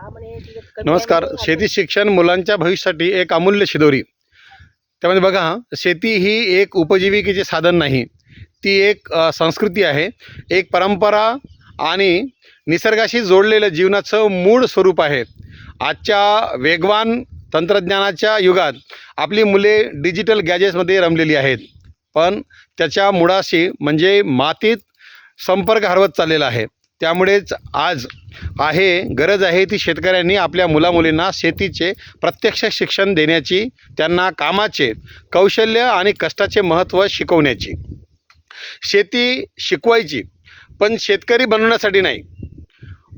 नमस्कार. शेती शिक्षण मुलांच्या भविष्यासाठी एक अमूल्य शिदोरी. त्यामध्ये बघा, शेती ही एक उपजीविकेचे साधन नाही, ती एक संस्कृती आहे, एक परंपरा आणि निसर्गाशी जोडलेलं जीवनाचं मूळ स्वरूप आहे. आजच्या वेगवान तंत्रज्ञानाच्या युगात आपली मुले डिजिटल गॅजेट्समध्ये रमलेली आहेत, पण त्याच्या मुळाशी म्हणजे मातीत संपर्क हरवत चाललेला आहे. त्यामुळेच आज गरज आहे ती शेतकऱ्यांनी आपल्या मुलामुलींना शेतीचे प्रत्यक्ष शिक्षण देण्याची, त्यांना कामाचे कौशल्य आणि कष्टाचे महत्त्व शिकवण्याची. शेती शिकवायची, पण शेतकरी बनवण्यासाठी नाही.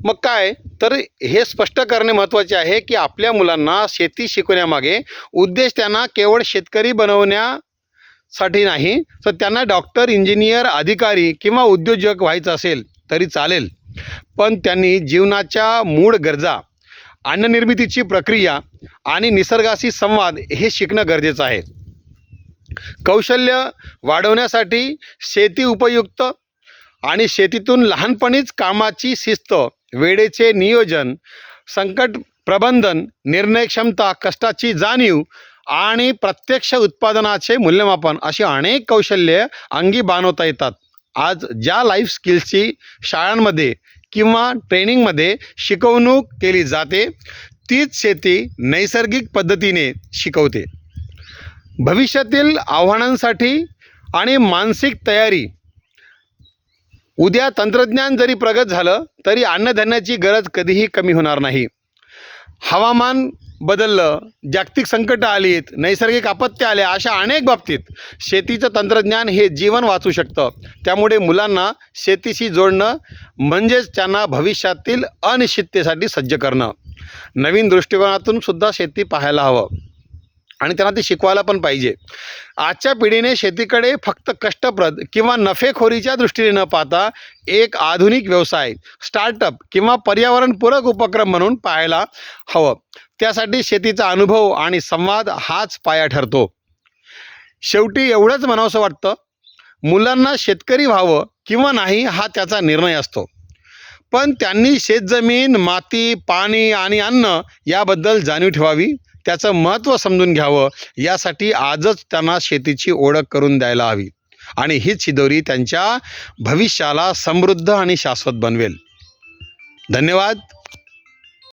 मग काय तर हे स्पष्ट करणे महत्त्वाचे आहे की आपल्या मुलांना शेती शिकवण्यामागे उद्देश त्यांना केवळ शेतकरी बनवण्यासाठी नाही, तर त्यांना डॉक्टर, इंजिनियर, अधिकारी किंवा उद्योजक व्हायचं असेल तरी चालेल, पण त्यांनी जीवनाच्या मूळ गरजा, अन्ननिर्मितीची प्रक्रिया आणि निसर्गाशी संवाद हे शिकणं गरजेचं आहे. कौशल्य वाढवण्यासाठी शेती उपयुक्त आणि शेतीतून लहानपणीच कामाची शिस्त, वेळेचे नियोजन, संकट प्रबंधन, निर्णय क्षमता, कष्टाची जाणीव आणि प्रत्यक्ष उत्पादनाचे मूल्यमापन अशी अनेक कौशल्ये अंगी बाणवता येतात. आज ज्या लाईफ स्किल्सची शाळांमध्ये किंवा ट्रेनिंगमध्ये शिकवणूक केली जाते, तीच शेती नैसर्गिक पद्धतीने शिकवते. भविष्यातील आव्हानांसाठी आणि मानसिक तयारी. उद्या तंत्रज्ञान जरी प्रगत झालं तरी अन्नधान्याची गरज कधीही कमी होणार नाही. हवामान बदललं, जागतिक संकटं आलीत, नैसर्गिक आपत्त्या आल्या, अशा अनेक बाबतीत शेतीचं तंत्रज्ञान हे जीवन वाचू शकतं. त्यामुळे मुलांना शेतीशी जोडणं म्हणजेच त्यांना भविष्यातील अनिश्चिततेसाठी सज्ज करणं. नवीन दृष्टिकोनातून सुद्धा शेती पाहायला हवं आणि त्यांना ते शिकवायला पण पाहिजे. आजच्या पिढीने शेतीकडे फक्त कष्टप्रद किंवा नफेखोरीच्या दृष्टीने न पाहता एक आधुनिक व्यवसाय, स्टार्टअप किंवा पर्यावरणपूरक उपक्रम म्हणून पाहायला हवं. त्यासाठी शेतीचा अनुभव आणि संवाद हाच पाया ठरतो. शेवटी एवढंच म्हणावंसं वाटतं, मुलांना शेतकरी व्हावं किंवा नाही हा त्याचा निर्णय असतो, पण त्यांनी शेतजमीन, माती, पाणी आणि अन्न याबद्दल जाणीव ठेवावी, त्याचं महत्त्व समजून घ्यावं. यासाठी आजच त्यांना शेतीची ओळख करून द्यायला हवी आणि हीच शिदोरी त्यांच्या भविष्याला समृद्ध आणि शाश्वत बनवेल. धन्यवाद.